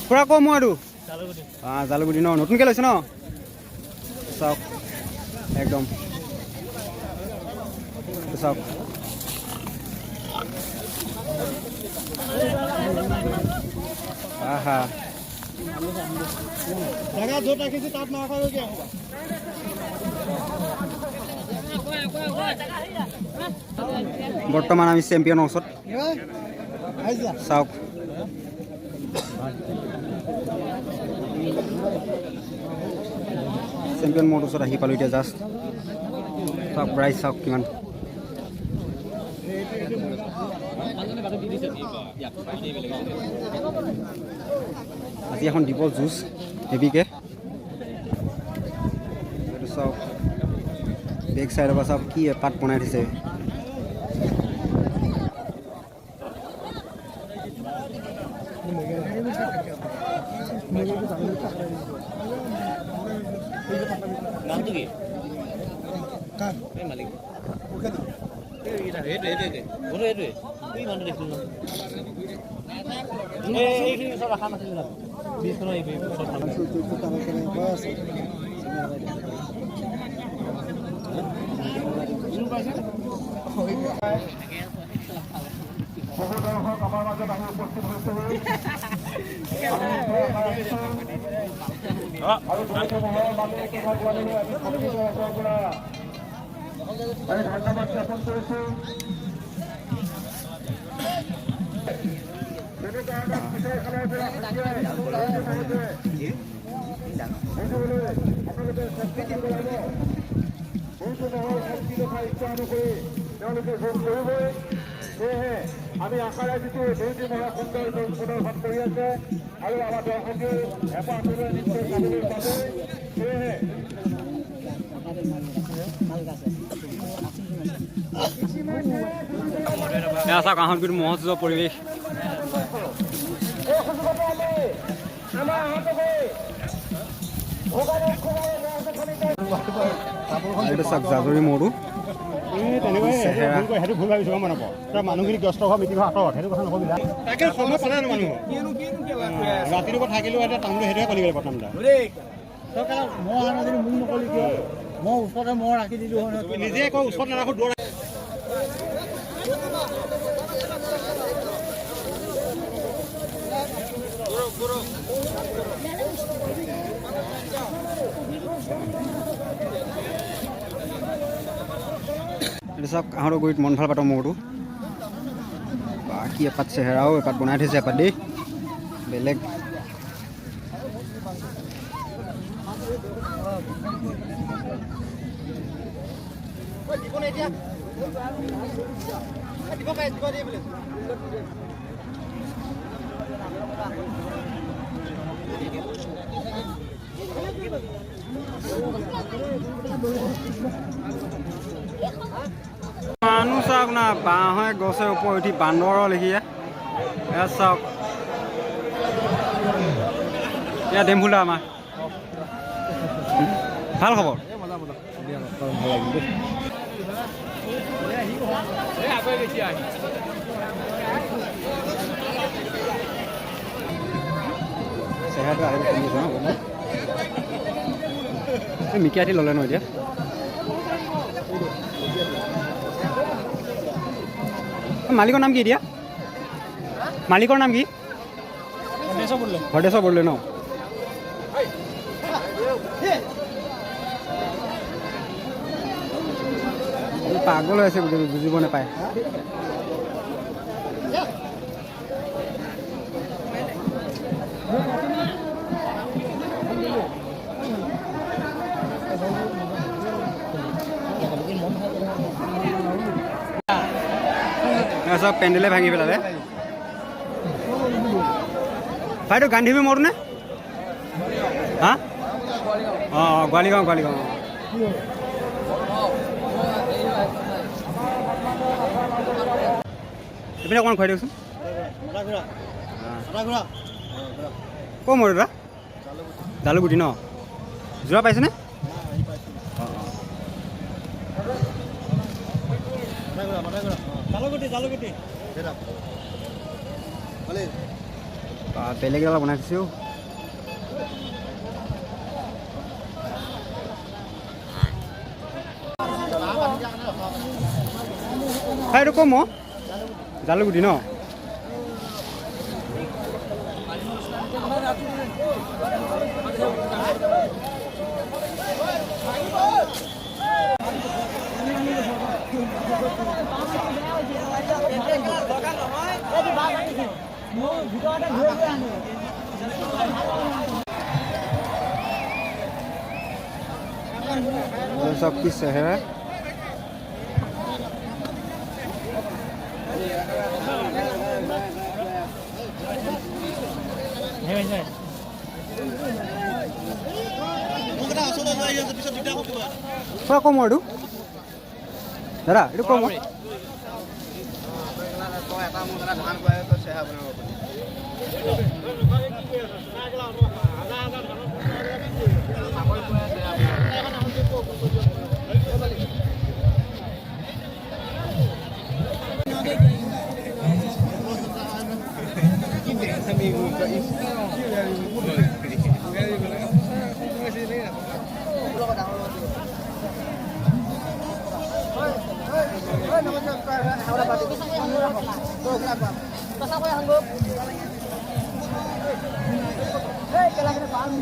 পুৰা কম আৰু জালুগুটি ন নতুনকৈ লৈছে ন চাওক একদম চাওক আহা বৰ্তমান আমি চেম্পিয়নৰ ওচৰত চাওক চেম্পিয়ন মোৰ ওচৰত আহি পালোঁ এতিয়া জাষ্ট চাওক প্ৰাইচ চাওক কিমান আজি এখন দিব জুচ হেভিকে এইটো চাওক বেক চাইডৰ পৰা চাওক কি পাত বনাই দিছে নামটো কি মালিক ৰখা নাছিল বহু দৰ্শক আমাৰ মাজত আহি উপস্থিত হৈছে আৰু আমি ধন্যবাদ জ্ঞাপন কৰিছোঁ তেওঁলোকে ভোট কৰিবই সেয়েহে আমি আশা ৰাখিছোঁ দুইটি মহা সুন্দৰ প্ৰদৰ্শন কৰি আছে আৰু আমাৰ দৰ্শকে হেঁপাহ তুলে নিশ্চয় চাবলৈ পাব সেয়েহে চাওক আহোঁ কিন্তু মহোৎসৱ পৰিৱেশ এইটো চাওক জাজৰি মৌৰো সেইটো ভুল ভাবিছো গম নাপাওঁ তই মানুহখিনি ব্যস্ত হোৱা মিটিং হোৱা আঁতৰত সেইটো কথা নকবি তাকে সময় পালে ন মানুহ ৰাতিৰ পৰা থাকিলেও এটা টাউনটো সেইটোৱে কলি গ'লে প্ৰথম মই মোক নকলি কিয় মই ওচৰতে মই ৰাখি দিলোঁ নিজে আকৌ ওচৰত নাৰাখোঁ দৌৰ এইটো চাওক আহঁতৰ গুৰিত মন ভাল পাতৰ মৌৰটো বাকী এপাত চেহেৰাও এপাত বনাই থৈছে এপাত দেই বেলেগ মানুহ চাওক না বাঁহে গছে ওপৰত উঠি বান্দৰৰ লেখীয়া এয়া চাওক এয়া ডেমফুলা আমাৰ ভাল খবৰ চেহেৰাটো আহিব কমিছে ন মিকিয়াটি ল'লে ন এতিয়া মালিকৰ নাম কি এতিয়া মালিকৰ নাম কি ভদ্ৰেশ্বৰ বৰদলৈ ন পাগল হৈ আছে গোটেই বুজিব নাপায় চব পেণ্ডেলে ভাঙি পেলালে ভাইটো গান্ধীবি মোৰ নে হা অঁ গোৱালিগাঁও এইপিনে অকণমান খুৱাই দিয়কচোন ক'ৰ মোৰ দাদা জালুগুটি ন যোৰা পাইছেনে বেলেগ এডাল বনাই থৈছোঁ। এইটো কম জালুগুটি ন? সব কি চেহেৰা কম এইটো দাদা, এইটো কম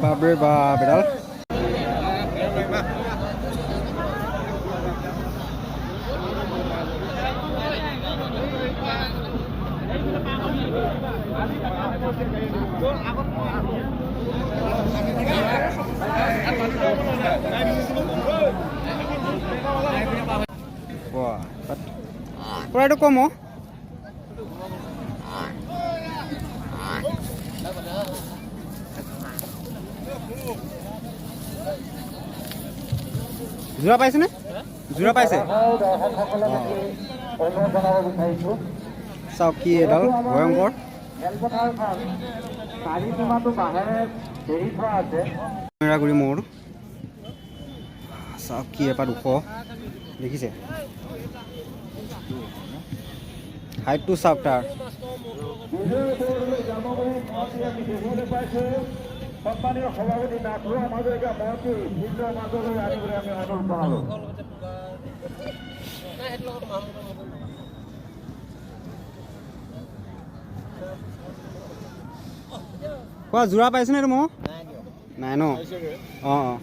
বাপৰে বাপ এডাল এইটো কম যোৰা পাইছেনে? যোৰা পাইছে? চাওক কি এডাল ভয়ংকৰ গুৰি মোৰ চাওক কি এপাত ওখ দেখিছে হাইটটো চাওক তাৰ সম্মানীয় সভাপতি নাথুৰা মাজৰিকা মন্ত্ৰী ভিন্ন মাজলৈ আনিবলৈ আমি অনুৰোধ জনালোঁ। কোৱা যোৰা পাইছেনে এইটো মই নাই ন? অঁ অঁ